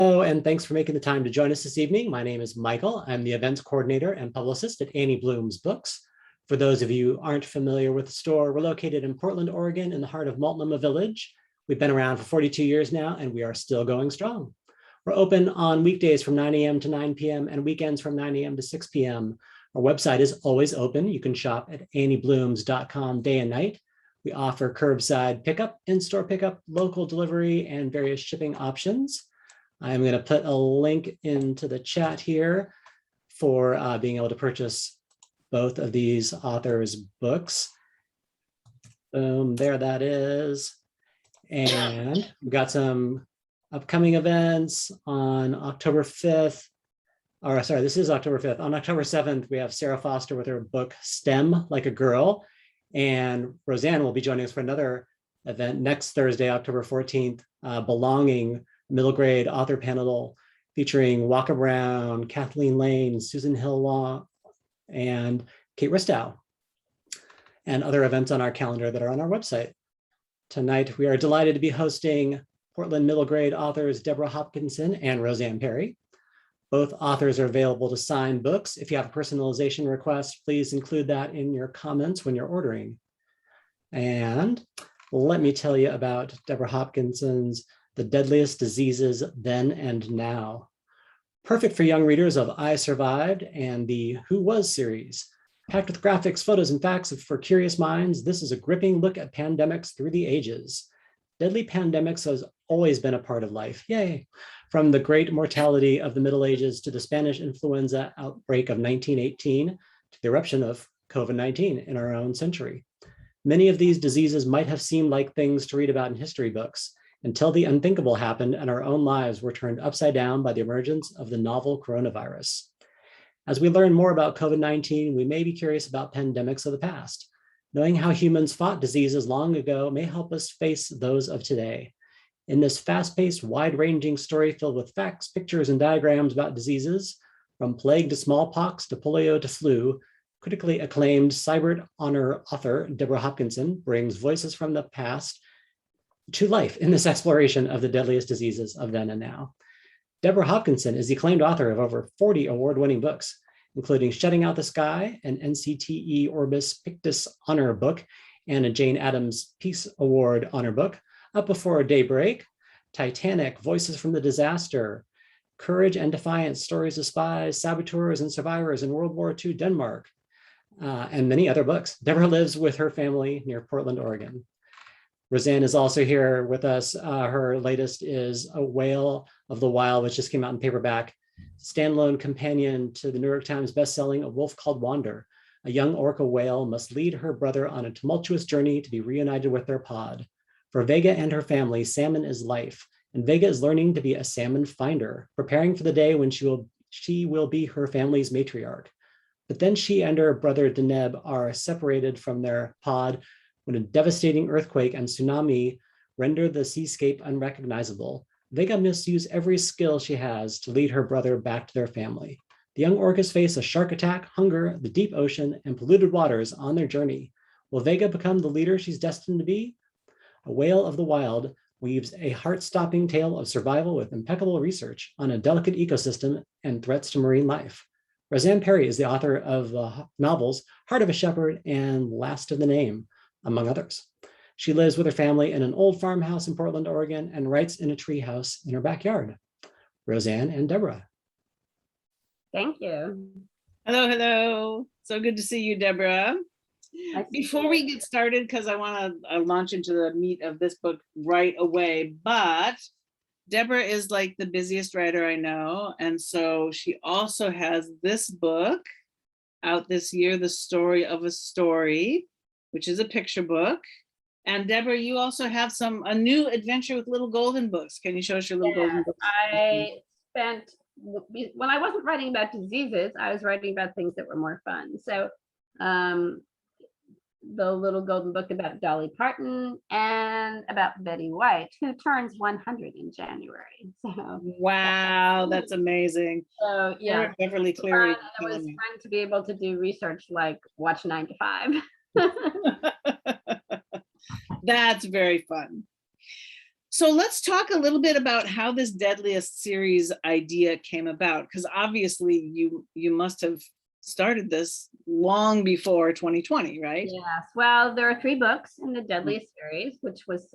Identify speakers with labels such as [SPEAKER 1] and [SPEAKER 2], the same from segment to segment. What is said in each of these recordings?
[SPEAKER 1] Hello, and thanks for making the time to join us this evening. My name is Michael. I'm the events coordinator and publicist at Annie Bloom's Books. For those of you who aren't familiar with the store, we're located in Portland, Oregon, in the heart of Multnomah Village. We've been around for 42 years now, and we are still going strong. We're open on weekdays from 9 a.m. to 9 p.m. and weekends from 9 a.m. to 6 p.m. Our website is always open. You can shop at annieblooms.com day and night. We offer curbside pickup, in-store pickup, local delivery, and various shipping options. I'm going to put a link into the chat here for being able to purchase both of these authors' books. Boom, there that is. And we've got some upcoming events on October 5th. Or sorry, this is October 5th. On October 7th, we have Sarah Foster with her book, STEM Like a Girl. And Roseanne will be joining us for another event next Thursday, October 14th, Belonging, middle grade author panel featuring Walker Brown, Kathleen Lane, Susan Hill-Law, and Kate Ristow, and other events on our calendar that are on our website. Tonight, we are delighted to be hosting Portland middle grade authors Deborah Hopkinson and Rosanne Parry. Both authors are available to sign books. If you have a personalization request, please include that in your comments when you're ordering. And let me tell you about Deborah Hopkinson's The Deadliest Diseases Then and Now. Perfect for young readers of I Survived and the Who Was series. Packed with graphics, photos, and facts for curious minds, this is a gripping look at pandemics through the ages. Deadly pandemics has always been a part of life, yay! From the great mortality of the Middle Ages to the Spanish influenza outbreak of 1918 to the eruption of COVID-19 in our own century. Many of these diseases might have seemed like things to read about in history books, until the unthinkable happened and our own lives were turned upside down by the emergence of the novel coronavirus. As we learn more about COVID-19, we may be curious about pandemics of the past. Knowing how humans fought diseases long ago may help us face those of today. In this fast-paced, wide-ranging story filled with facts, pictures, and diagrams about diseases, from plague to smallpox to polio to flu, critically acclaimed Cybert Honor author Deborah Hopkinson brings voices from the past to life in this exploration of the deadliest diseases of then and now. Deborah Hopkinson is the acclaimed author of over 40 award-winning books, including Shutting Out the Sky, an NCTE Orbis Pictus Honor book, and a Jane Addams Peace Award Honor book, Up Before Daybreak, Titanic, Voices from the Disaster, Courage and Defiance, Stories of Spies, Saboteurs, and Survivors in World War II Denmark, and many other books. Deborah lives with her family near Portland, Oregon. Roseanne is also here with us. Her latest is A Whale of the Wild, which just came out in paperback, standalone companion to the New York Times bestselling A Wolf Called Wander. A young orca whale must lead her brother on a tumultuous journey to be reunited with their pod. For Vega and her family, salmon is life, and Vega is learning to be a salmon finder, preparing for the day when she will be her family's matriarch. But then she and her brother Deneb are separated from their pod when a devastating earthquake and tsunami render the seascape unrecognizable. Vega must use every skill she has to lead her brother back to their family. The young orcas face a shark attack, hunger, the deep ocean, and polluted waters on their journey. Will Vega become the leader she's destined to be? A Whale of the Wild weaves a heart-stopping tale of survival with impeccable research on a delicate ecosystem and threats to marine life. Rosanne Parry is the author of the novels Heart of a Shepherd and Last of the Name, among others. She lives with her family in an old farmhouse in Portland, Oregon, and writes in a treehouse in her backyard. Roseanne and Deborah.
[SPEAKER 2] Thank you.
[SPEAKER 3] Hello, hello. So good to see you, Deborah. Before we get started, because I want to launch into the meat of this book right away, but Deborah is like the busiest writer I know. And so she also has this book out this year, The Story of a Story, which is a picture book. And Deborah, you also have a new adventure with Little Golden Books. Can you show us your Little Golden Books?
[SPEAKER 2] I spent, when I wasn't writing about diseases, I was writing about things that were more fun. So the Little Golden Book about Dolly Parton and about Betty White, who turns 100 in January. So
[SPEAKER 3] wow, that's amazing.
[SPEAKER 2] So yeah,
[SPEAKER 3] Beverly Cleary.
[SPEAKER 2] It was fun to be able to do research like watch 9 to 5.
[SPEAKER 3] That's very fun. So let's talk a little bit about how this Deadliest series idea came about, because obviously you must have started this long before 2020, right?
[SPEAKER 2] Yes, well, there are 3 books in the Deadliest series, which was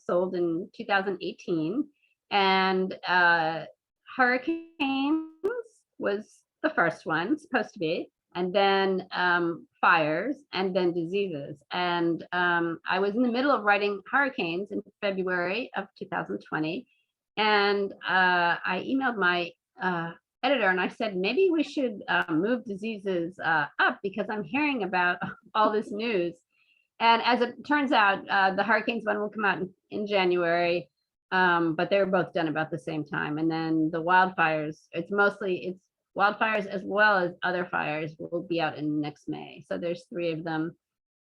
[SPEAKER 2] sold in 2018, and Hurricanes was the first one, supposed to be, and then Fires, and then Diseases. And I was in the middle of writing Hurricanes in February of 2020, and I emailed my editor and I said, maybe we should move Diseases up because I'm hearing about all this news. And as it turns out, the Hurricanes one will come out in January, but they were both done about the same time. And then the Wildfires, it's Wildfires as well as Other Fires will be out in next May. So there's 3 of them.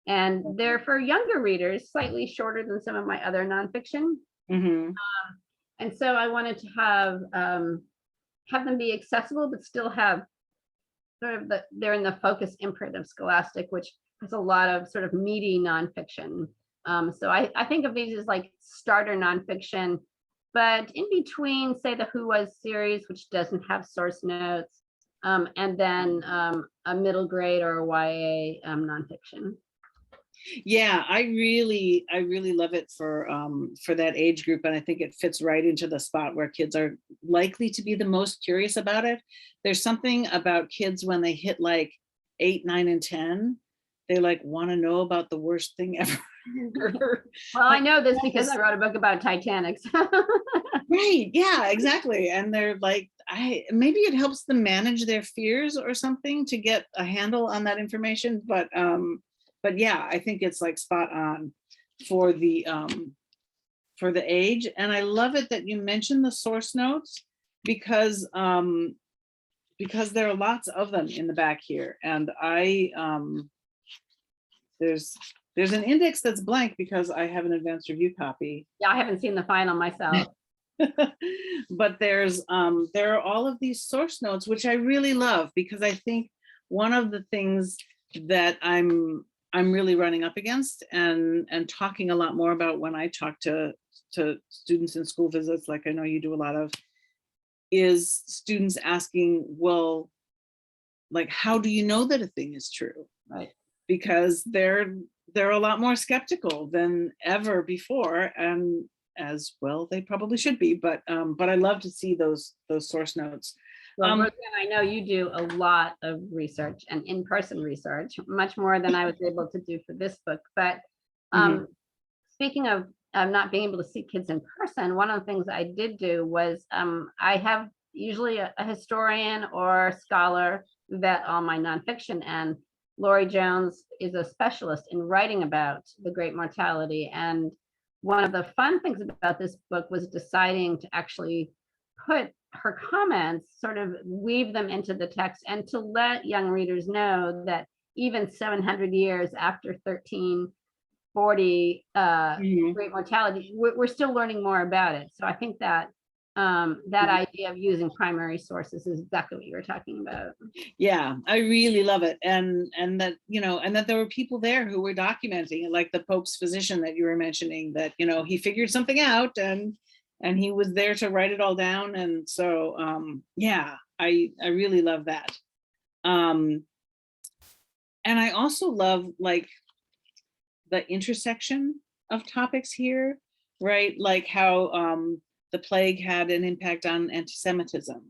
[SPEAKER 2] And they're for younger readers, slightly shorter than some of my other nonfiction.
[SPEAKER 3] Mm-hmm.
[SPEAKER 2] And so I wanted to have them be accessible, but still have sort of they're in the focus imprint of Scholastic, which has a lot of sort of meaty nonfiction. So I think of these as like starter nonfiction, but in between, say, the Who Was series, which doesn't have source notes, and then a middle grade or a YA nonfiction.
[SPEAKER 3] Yeah, I really love it for that age group, and I think it fits right into the spot where kids are likely to be the most curious about it. There's something about kids when they hit like 8, 9, and 10, they like want to know about the worst thing ever.
[SPEAKER 2] Well, I know this because I wrote a book about Titanic.
[SPEAKER 3] Right, yeah, exactly. And they're like, maybe it helps them manage their fears or something to get a handle on that information, but yeah, I think it's like spot on for the age. And I love it that you mentioned the source notes because there are lots of them in the back here. And there's an index that's blank because I have an advanced review copy.
[SPEAKER 2] Yeah, I haven't seen the final myself.
[SPEAKER 3] But there are all of these source notes, which I really love, because I think one of the things that I'm really running up against and talking a lot more about when I talk to students in school visits, like I know you do a lot of, is students asking, well, like, how do you know that a thing is true?
[SPEAKER 2] Right.
[SPEAKER 3] Because they're a lot more skeptical than ever before, and as well they probably should be, but I love to see those source notes.
[SPEAKER 2] Well, Roseanne, I know you do a lot of research and in-person research, much more than I was able to do for this book. But speaking of not being able to see kids in person, one of the things I did do was I have usually a historian or scholar vet all my nonfiction, and Laurie Jones is a specialist in writing about the Great Mortality. And one of the fun things about this book was deciding to actually put her comments, sort of weave them into the text, and to let young readers know that even 700 years after 1340 Great Mortality, we're still learning more about it. So I think that that idea of using primary sources is exactly what you were talking about.
[SPEAKER 3] Yeah, I really love it. And that, and that there were people there who were documenting it, like the Pope's physician that you were mentioning, that, he figured something out and he was there to write it all down. And so, yeah, I really love that. And I also love like the intersection of topics here, right? Like how the plague had an impact on anti-Semitism,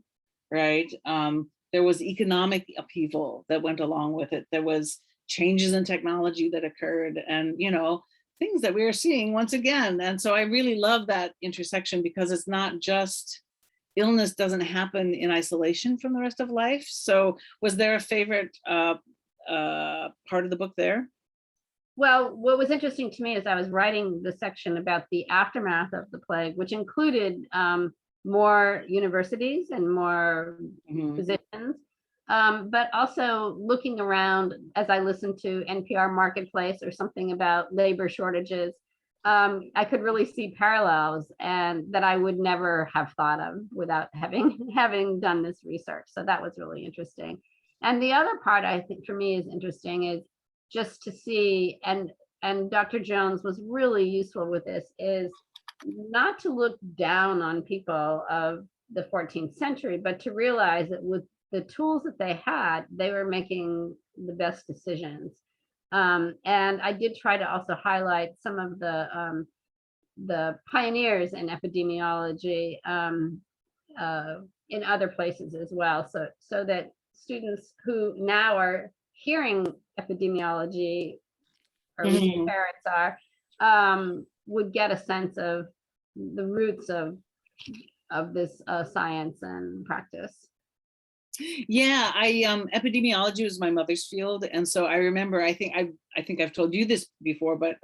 [SPEAKER 3] right? There was economic upheaval that went along with it. There was changes in technology that occurred, and things that we are seeing once again. And so I really love that intersection, because it's not just illness doesn't happen in isolation from the rest of life. So was there a favorite part of the book there?
[SPEAKER 2] Well, what was interesting to me is I was writing the section about the aftermath of the plague, which included more universities and more physicians, but also looking around as I listened to NPR Marketplace or something about labor shortages. I could really see parallels, and that I would never have thought of without having done this research. So that was really interesting. And the other part I think for me is interesting is just to see, and Dr. Jones was really useful with this, is not to look down on people of the 14th century, but to realize that with the tools that they had, they were making the best decisions. And I did try to also highlight some of the pioneers in epidemiology in other places as well, so that students who now are hearing epidemiology, or at least parents are, would get a sense of the roots of this science and practice.
[SPEAKER 3] Yeah, epidemiology was my mother's field, and so I remember. I think I've told you this before, but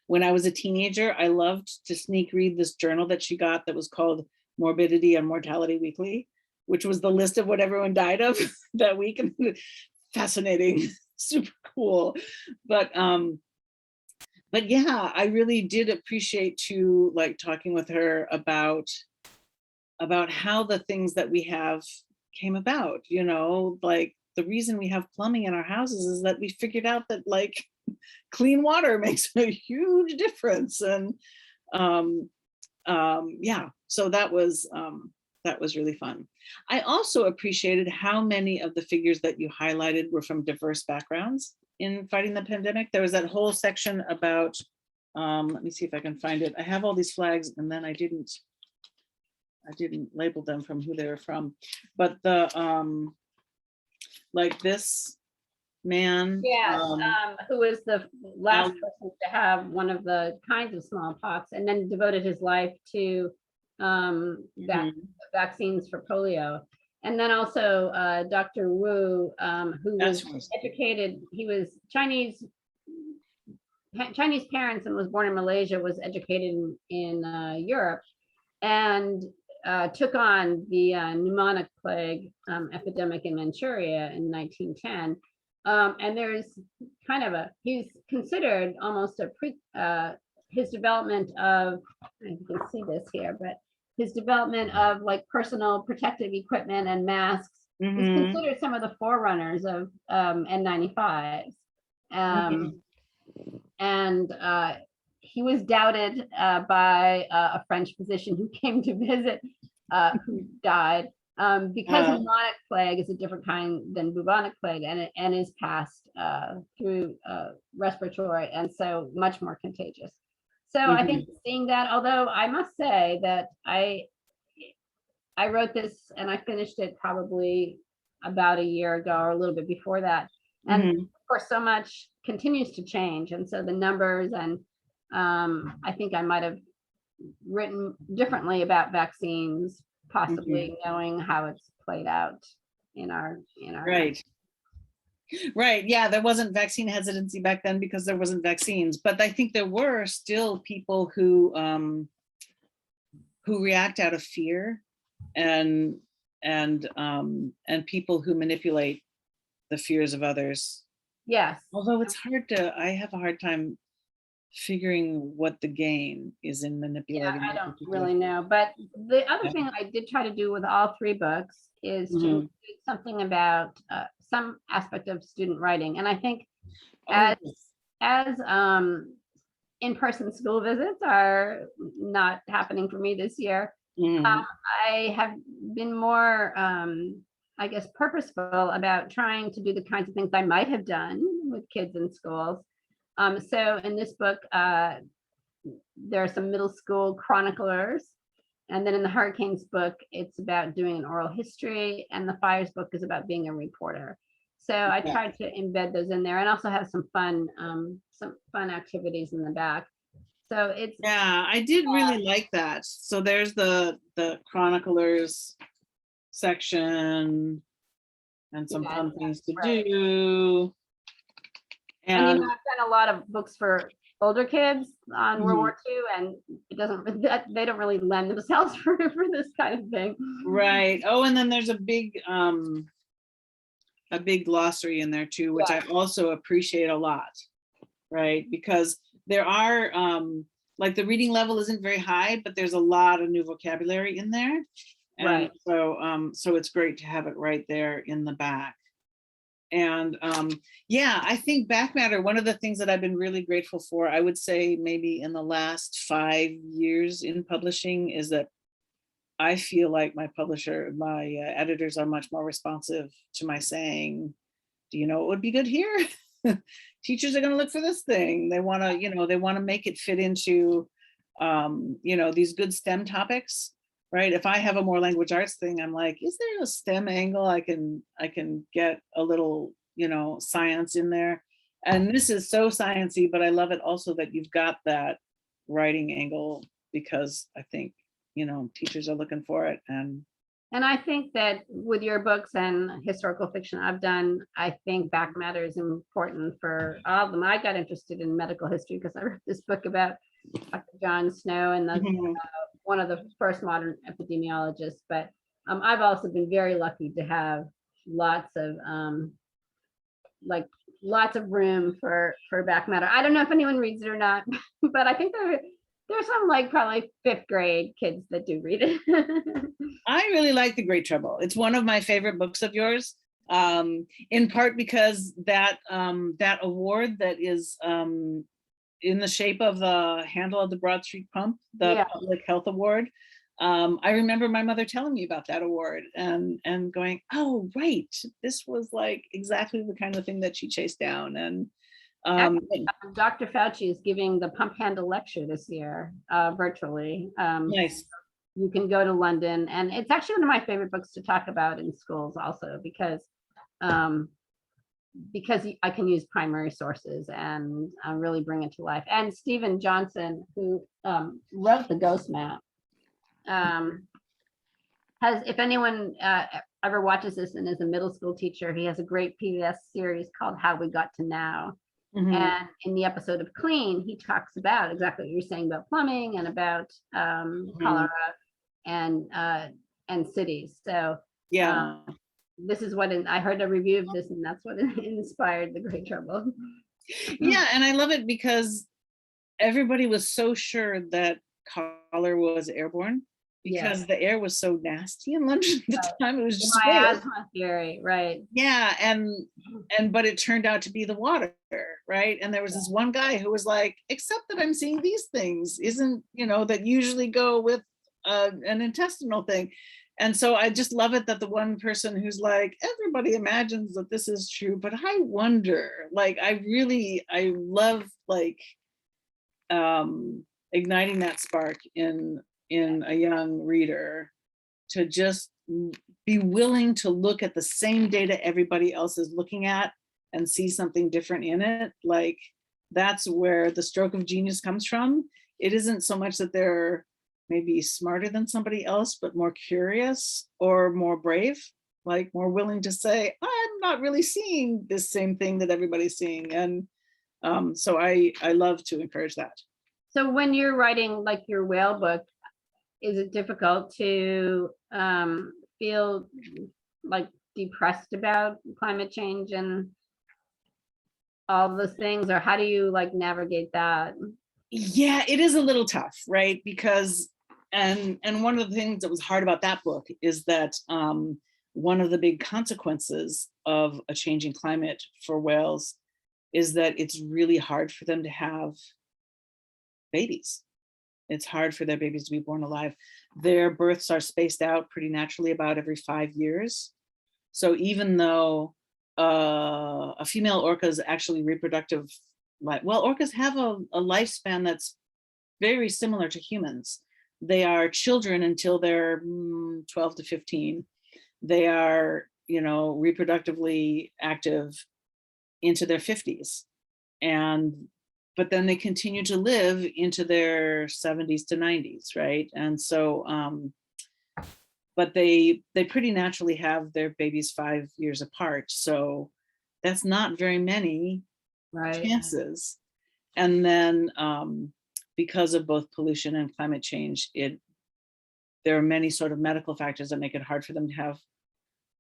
[SPEAKER 3] when I was a teenager, I loved to sneak read this journal that she got that was called Morbidity and Mortality Weekly, which was the list of what everyone died of that week. Fascinating, super cool. But yeah, I really did appreciate too, like talking with her about how the things that we have came about, you know, like the reason we have plumbing in our houses is that we figured out that like clean water makes a huge difference. And yeah, so that was really fun. I also appreciated how many of the figures that you highlighted were from diverse backgrounds in fighting the pandemic. There was that whole section about, let me see if I can find it. I have all these flags and then I didn't label them from who they were from, but the like this man,
[SPEAKER 2] yes, who was the last person to have one of the kinds of smallpox, and then devoted his life to vaccines for polio. And then also Dr. Wu, who was educated, he was Chinese parents and was born in Malaysia, was educated in Europe, and took on the pneumonic plague epidemic in Manchuria in 1910. And there's kind of he's considered almost his development of, you can see this here, but his development of like personal protective equipment and masks is considered some of the forerunners of N95s. And he was doubted by a French physician who came to visit, who died, because pneumonic plague is a different kind than bubonic plague, and is passed through respiratory, and so much more contagious. So I think seeing that, although I must say that I wrote this and I finished it probably about a year ago or a little bit before that, and of course so much continues to change, and so the numbers, and I think I might have written differently about vaccines, possibly knowing how it's played out in our
[SPEAKER 3] Right. Yeah, there wasn't vaccine hesitancy back then because there wasn't vaccines, but I think there were still people who react out of fear, and people who manipulate the fears of others.
[SPEAKER 2] Yes.
[SPEAKER 3] Although it's I have a hard time figuring what the gain is in manipulating.
[SPEAKER 2] Yeah, I don't really know. But the other thing I did try to do with all three books is to include something about some aspect of student writing. And I think as in-person school visits are not happening for me this year, I have been more, I guess, purposeful about trying to do the kinds of things I might have done with kids in schools. So in this book, there are some middle school chroniclers. And then in the Hurricanes book, it's about doing an oral history. And the Fires book is about being a reporter. So I tried to embed those in there, and also have some fun activities in the back. So it's,
[SPEAKER 3] yeah, I did really like that. So there's the chroniclers section and some fun things to do.
[SPEAKER 2] And you know, I've done a lot of books for older kids on World War II, and it doesn't, they don't really lend themselves for this kind of thing.
[SPEAKER 3] Right. Oh, and then there's a big glossary in there too, which I also appreciate a lot. Right, because there are like the reading level isn't very high, but there's a lot of new vocabulary in there. And so it's great to have it right there in the back. And yeah, I think back matter, one of the things that I've been really grateful for, I would say maybe in the last 5 years in publishing, is that I feel like my publisher, my editors are much more responsive to my saying, do you know what would be good here? Teachers are going to look for this thing. They want to, they want to make it fit into, these good STEM topics, right? If I have a more language arts thing, I'm like, is there a STEM angle I can get a little, science in there? And this is so sciencey, but I love it also that you've got that writing angle, because I think, teachers are looking for it. And
[SPEAKER 2] I think that with your books and historical fiction I've done, I think back matter is important for all of them. I got interested in medical history because I read this book about Dr. John Snow, and that's one of the first modern epidemiologists. But I've also been very lucky to have lots of room for back matter. I don't know if anyone reads it or not, but I think there's some probably 5th grade kids that do read it.
[SPEAKER 3] I really like The Great Trouble. It's one of my favorite books of yours, in part because that award that is in the shape of the handle of the Broad Street Pump, the Public Health Award. I remember my mother telling me about that award and going, oh, right, this was exactly the kind of thing that she chased down. And
[SPEAKER 2] actually, Dr. Fauci is giving the pump handle lecture this year, virtually.
[SPEAKER 3] Nice.
[SPEAKER 2] You can go to London, and it's actually one of my favorite books to talk about in schools also, because I can use primary sources and really bring it to life. And Stephen Johnson, who wrote the Ghost Map, has, if anyone ever watches this and is a middle school teacher, he has a great PBS series called How We Got to Now. And in the episode of Clean, he talks about exactly what you're saying about plumbing and about cholera and cities. So
[SPEAKER 3] yeah,
[SPEAKER 2] this is what I heard a review of this, and that's what inspired The Great Trouble.
[SPEAKER 3] Yeah, and I love it because everybody was so sure that cholera was airborne, because the air was so nasty in London at the time. It was just
[SPEAKER 2] miasma theory, right?
[SPEAKER 3] Yeah, but it turned out to be the water, right? And there was this one guy who was like, except that I'm seeing these things, isn't, that usually go with an intestinal thing. And so I just love it that the one person who's like, everybody imagines that this is true, but I wonder, I love igniting that spark in a young reader to just be willing to look at the same data everybody else is looking at and see something different in it. That's where the stroke of genius comes from. It isn't so much that they're maybe smarter than somebody else, but more curious or more brave, more willing to say, I'm not really seeing this same thing that everybody's seeing. And so I love to encourage that.
[SPEAKER 2] So when you're writing your whale book, is it difficult to feel depressed about climate change and all those things, or how do you navigate that?
[SPEAKER 3] Yeah, it is a little tough, right? Because and one of the things that was hard about that book is that one of the big consequences of a changing climate for whales is that it's really hard for them to have babies. It's hard for their babies to be born alive. Their births are spaced out pretty naturally about every 5 years. So even though a female orca is actually reproductive, orcas have a lifespan that's very similar to humans. They are children until they're 12 to 15. They are, reproductively active into their 50s. But then they continue to live into their 70s to 90s, right? And so, but they pretty naturally have their babies 5 years apart. So that's not very many chances. And then because of both pollution and climate change, there are many sort of medical factors that make it hard for them to have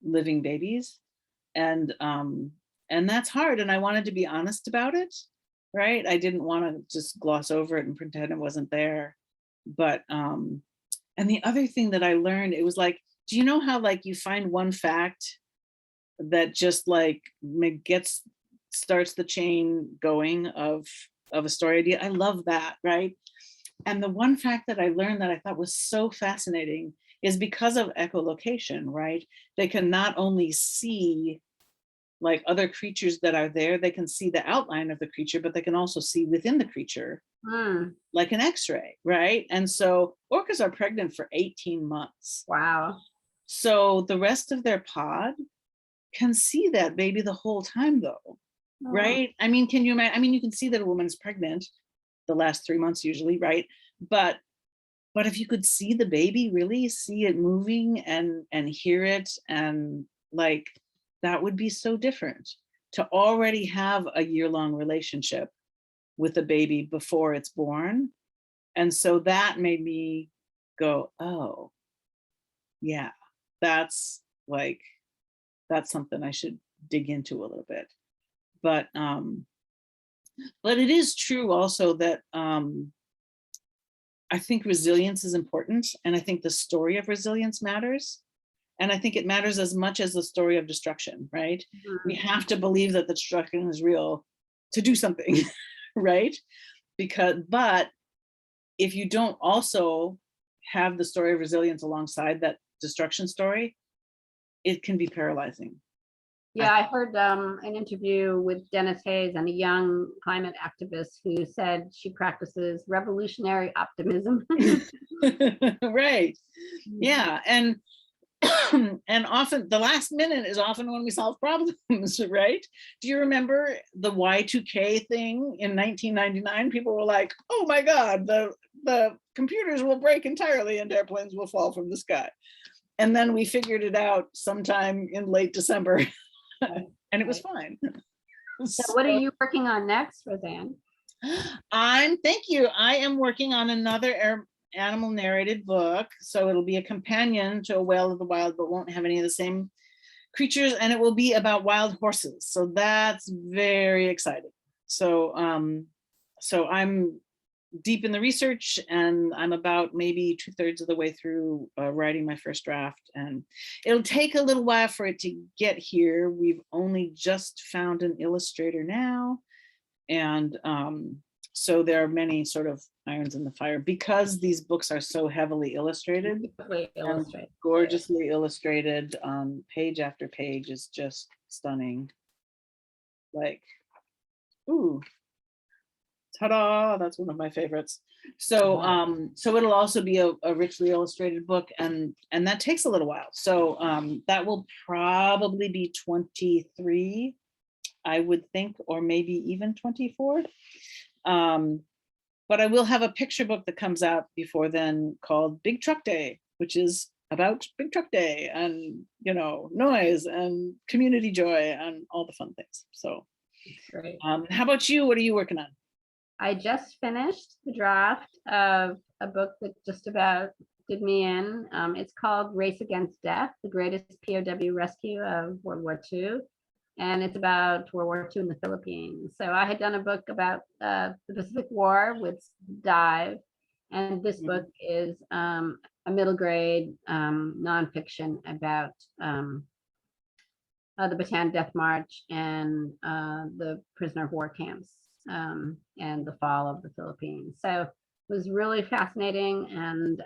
[SPEAKER 3] living babies. And that's hard. And I wanted to be honest about it. Right? I didn't want to just gloss over it and pretend it wasn't there. But, and the other thing that I learned, it was do you know how you find one fact that just like starts the chain going of a story idea. I love that, right? And the one fact that I learned that I thought was so fascinating is because of echolocation, right? They can not only see like other creatures that are there, they can see the outline of the creature, but they can also see within the creature, like an X-ray, right? And so orcas are pregnant for 18 months.
[SPEAKER 2] Wow.
[SPEAKER 3] So the rest of their pod can see that baby the whole time though, right? I mean, can you imagine? I mean, you can see that a woman is pregnant the last 3 months usually, right? But if you could see the baby, really see it moving and hear it, and like, that would be so different to already have a year-long relationship with the baby before it's born. And so that made me go, oh yeah, that's something I should dig into a little bit. But it is true also that I think resilience is important, and I think the story of resilience matters. And I think it matters as much as the story of destruction, right? We have to believe that the destruction is real to do something, right? But if you don't also have the story of resilience alongside that destruction story, it can be paralyzing.
[SPEAKER 2] Yeah, I heard an interview with Dennis Hayes, and a young climate activist who said she practices revolutionary optimism.
[SPEAKER 3] Right. Yeah. And often the last minute is often when we solve problems, right? Do you remember the Y2K thing in 1999? People were like, oh my God, the computers will break entirely and airplanes will fall from the sky. And then we figured it out sometime in late December. And it was fine.
[SPEAKER 2] So what are you working on next, Roseanne?
[SPEAKER 3] Thank you. I am working on another animal narrated book. So it'll be a companion to A Whale of the Wild, but won't have any of the same creatures. And it will be about wild horses. So that's very exciting. So I'm deep in the research, and I'm about maybe 2/3 of the way through writing my first draft, and it'll take a little while for it to get here. We've only just found an illustrator now, and so there are many sort of irons in the fire because these books are so heavily illustrated. Gorgeously illustrated. Page after page is just stunning. Like, ooh. Ta-da, that's one of my favorites. So so it'll also be a richly illustrated book, and that takes a little while. So that will probably be 23, I would think, or maybe even 24. But I will have a picture book that comes out before then called Big Truck Day, which is about Big Truck Day and, you know, noise and community joy and all the fun things. So
[SPEAKER 2] great.
[SPEAKER 3] How about you? What are you working on?
[SPEAKER 2] I just finished the draft of a book that just about did me in. It's called Race Against Death, the greatest POW rescue of World War II. And it's about World War II in the Philippines. So I had done a book about the Pacific War with Dive. And this book is a middle grade nonfiction about the Bataan Death March and the prisoner of war camps. And the fall of the Philippines. So it was really fascinating and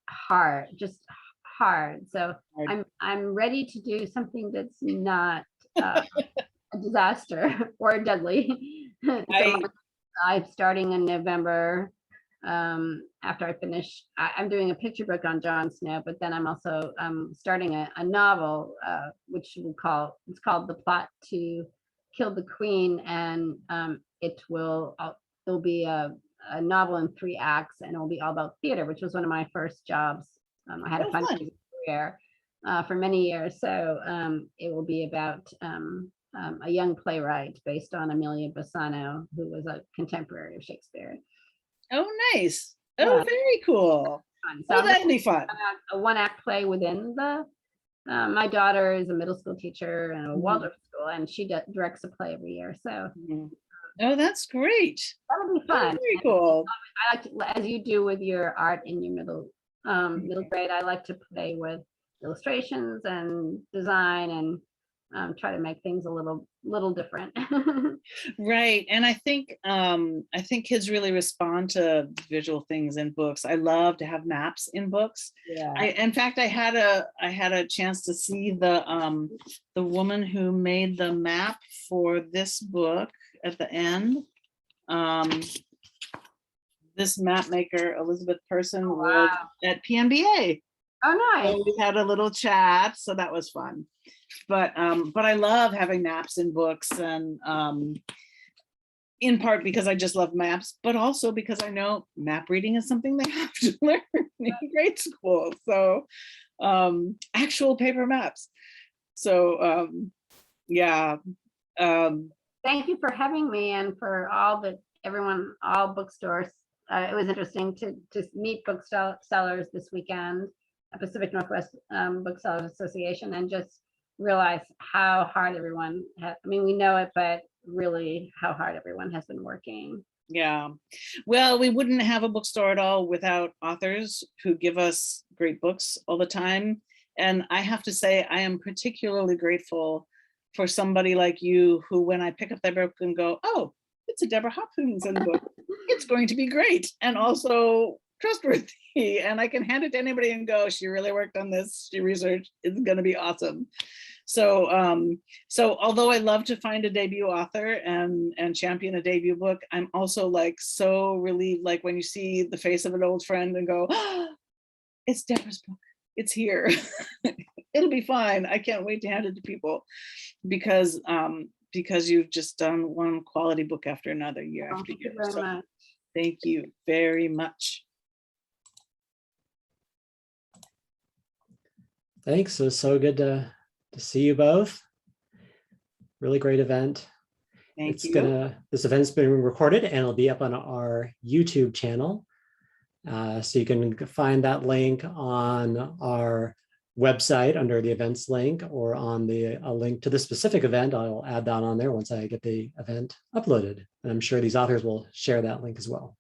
[SPEAKER 2] hard, just hard. So I'm ready to do something that's not a disaster or deadly. So I'm starting in November. After I finish, I'm doing a picture book on Jon Snow, but then I'm also starting a novel, which it's called The Plot to Kill the Queen, and there'll be a novel in 3 acts, and it'll be all about theater, which was one of my first jobs. I had a fundraising career for many years, so it will be about a young playwright based on Amelia Bassano, who was a contemporary of Shakespeare.
[SPEAKER 3] Oh, nice. Oh, very cool. So that'll be fun.
[SPEAKER 2] A 1-act play within the. My daughter is a middle school teacher in a Waldorf school, and she directs a play every year. So,
[SPEAKER 3] oh, that's great.
[SPEAKER 2] That'll be fun.
[SPEAKER 3] Very cool.
[SPEAKER 2] I like to, as you do with your art in your middle grade. I like to play with illustrations and design and try to make things a little different.
[SPEAKER 3] Right. And I think kids really respond to visual things in books. I love to have maps in books.
[SPEAKER 2] Yeah.
[SPEAKER 3] In fact, I had a chance to see the woman who made the map for this book at the end. This map maker, Elizabeth Person, was at PMBA.
[SPEAKER 2] Oh, nice.
[SPEAKER 3] So we had a little chat, so that was fun. But I love having maps in books, and in part because I just love maps, but also because I know map reading is something they have to learn in grade school. So actual paper maps. So yeah.
[SPEAKER 2] Thank you for having me, and for all bookstores. It was interesting to meet booksellers this weekend at Pacific Northwest Booksellers Association, and just realize how hard everyone I mean, we know it, but really how hard everyone has been working.
[SPEAKER 3] Yeah. Well, we wouldn't have a bookstore at all without authors who give us great books all the time. And I have to say, I am particularly grateful for somebody like you, who, when I pick up that book and go, oh, it's a Deborah Hopkinson book, it's going to be great and also trustworthy, and I can hand it to anybody and go, she really worked on this, she researched, it's going to be awesome. So so although I love to find a debut author and champion a debut book, I'm also like so relieved, like when you see the face of an old friend and go, oh, it's Deborah's book, it's here. It'll be fine. I can't wait to hand it to people, because you've just done one quality book after another, year after year.
[SPEAKER 2] Thank you very much.
[SPEAKER 3] Thank you very much.
[SPEAKER 1] Thanks. It was so good to see you both. Really great event.
[SPEAKER 3] Thank you.
[SPEAKER 1] This event's been recorded and it'll be up on our YouTube channel. So you can find that link on our website under the events link, or on a link to the specific event. I'll add that on there once I get the event uploaded. And I'm sure these authors will share that link as well.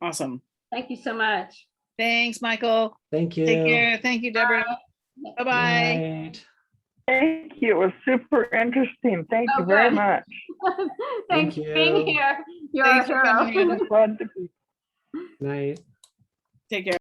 [SPEAKER 3] Awesome.
[SPEAKER 2] Thank you so much.
[SPEAKER 3] Thanks, Michael.
[SPEAKER 1] Thank you.
[SPEAKER 3] Take care. Thank you, Deborah. Bye-bye.
[SPEAKER 4] Thank you. It was super interesting. Thank you very much.
[SPEAKER 2] Thanks for being here. You're
[SPEAKER 3] Thanks
[SPEAKER 2] a
[SPEAKER 3] for coming
[SPEAKER 2] hero.
[SPEAKER 3] in.
[SPEAKER 4] Glad to be.
[SPEAKER 1] Night.
[SPEAKER 3] Take care.